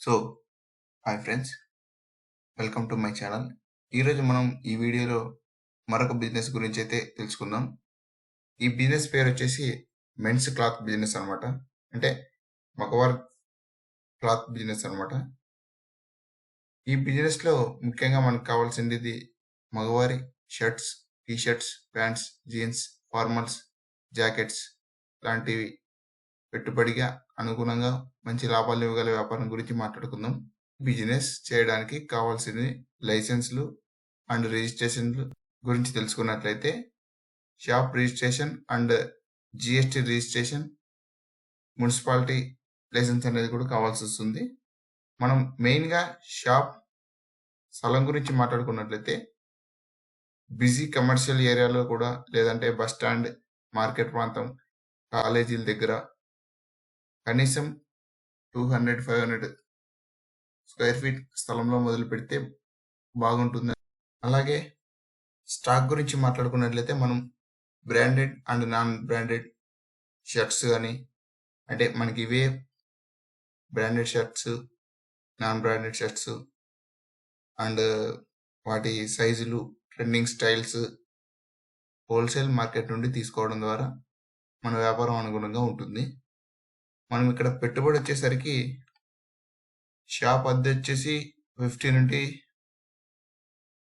So hi friends, welcome to my channel. ఈరోజు మనం ఈ వీడియోలో మరొక బిజినెస్ గురించి అయితే తెలుసుకుందాం. ఈ బిజినెస్ పేరు వచ్చేసి మెన్స్ క్లాత్ బిజినెస్ అనమాట. అంటే మగవారి క్లాత్ బిజినెస్ అనమాట. ఈ బిజినెస్లో ముఖ్యంగా మనకు కావాల్సింది మగవారి shirts, T shirts, pants, jeans, formals, jackets లాంటివి పెట్టుబడిగా అనుగుణంగా మంచి లాభాలు ఇవ్వగల వ్యాపారం గురించి మాట్లాడుకుందాం. బిజినెస్ చేయడానికి కావాల్సిన లైసెన్స్లు అండ్ రిజిస్ట్రేషన్లు గురించి తెలుసుకున్నట్లయితే shop registration and GST registration, municipality licence అనేది కూడా కావాల్సి వస్తుంది. మనం మెయిన్గా షాప్ స్థలం గురించి మాట్లాడుకున్నట్లయితే బిజీ కమర్షియల్ ఏరియాలో కూడా, లేదంటే బస్ స్టాండ్, మార్కెట్ ప్రాంతం, కాలేజీల దగ్గర కనీసం 200-500 స్క్వేర్ ఫీట్ స్థలంలో మొదలు పెడితే బాగుంటుంది. అలాగే స్టాక్ గురించి మాట్లాడుకున్నట్లయితే మనం branded and non branded shirts కానీ, అంటే మనకి ఇవే branded shirts, non branded shirts and వాటి సైజులు, ట్రెండింగ్ స్టైల్స్ హోల్సేల్ మార్కెట్ నుండి తీసుకోవడం ద్వారా మన వ్యాపారం అనుగుణంగా ఉంటుంది. మనం ఇక్కడ పెట్టుబడి వచ్చేసరికి షాప్ అద్దె వచ్చేసి 50 నుండి,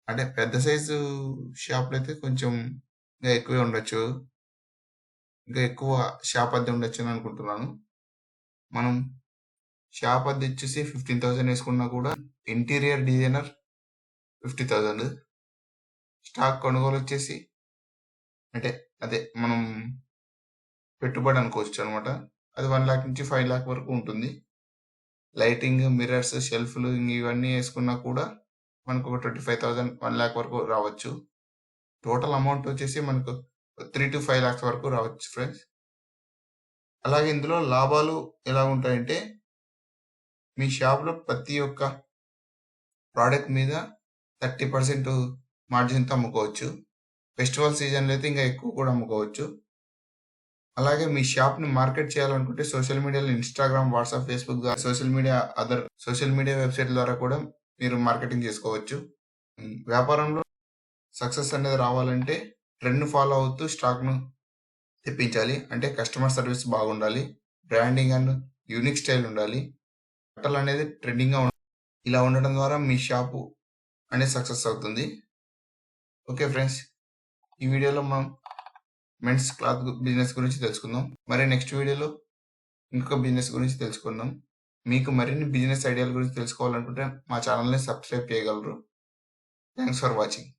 అంటే పెద్ద సైజు షాప్లు అయితే కొంచెం ఇంకా ఎక్కువే ఉండొచ్చు, ఇంకా ఎక్కువ షాప్ అద్దె ఉండొచ్చు అని అనుకుంటున్నాను. మనం షాప్ అద్దె వచ్చేసి 15,000 వేసుకున్నా కూడా ఇంటీరియర్ డిజైనర్ 50,000, స్టాక్ కొనుగోలు వచ్చేసి అంటే అదే మనం పెట్టుబడి అనుకోవచ్చు అనమాట, అది 1 lakh నుంచి 5 lakh వరకు ఉంటుంది. లైటింగ్, మిర్రర్స్, షెల్ఫ్లు ఇవన్నీ వేసుకున్నా కూడా మనకు ఒక 25,000, 1 lakh వరకు రావచ్చు. టోటల్ అమౌంట్ వచ్చేసి మనకు 3 to 5 lakhs వరకు రావచ్చు ఫ్రెండ్స్. అలాగే ఇందులో లాభాలు ఎలా ఉంటాయంటే, మీ షాప్లో ప్రతి ఒక్క ప్రోడక్ట్ మీద 30% మార్జిన్తో అమ్ముకోవచ్చు. ఫెస్టివల్ సీజన్లో అయితే ఇంకా ఎక్కువ కూడా అమ్ముకోవచ్చు. అలాగే మీ షాప్ని మార్కెట్ చేయాలనుకుంటే సోషల్ మీడియాలో ఇన్స్టాగ్రామ్, వాట్సాప్, ఫేస్బుక్ ద్వారా అదర్ సోషల్ మీడియా వెబ్సైట్ ద్వారా కూడా మీరు మార్కెటింగ్ చేసుకోవచ్చు. వ్యాపారంలో సక్సెస్ అనేది రావాలంటే ట్రెండ్ ఫాలో అవుతూ స్టాక్ను తెప్పించాలి. అంటే కస్టమర్ సర్వీస్ బాగుండాలి, బ్రాండింగ్ అండ్ యూనిక్ స్టైల్ ఉండాలి, బట్టలు అనేది ట్రెండింగ్గా ఉండాలి. ఇలా ఉండడం ద్వారా మీ షాపు అనేది సక్సెస్ అవుతుంది. ఓకే ఫ్రెండ్స్, ఈ వీడియోలో మనం మెన్స్ క్లాత్ బిజినెస్ గురించి తెలుసుకుందాం. మరి నెక్స్ట్ వీడియోలో ఇంకొక బిజినెస్ గురించి తెలుసుకుందాం. మీకు మరిన్ని బిజినెస్ ఐడియాల గురించి తెలుసుకోవాలనుకుంటే మా ఛానల్ని సబ్స్క్రైబ్ చేయగలరు. Thanks for watching.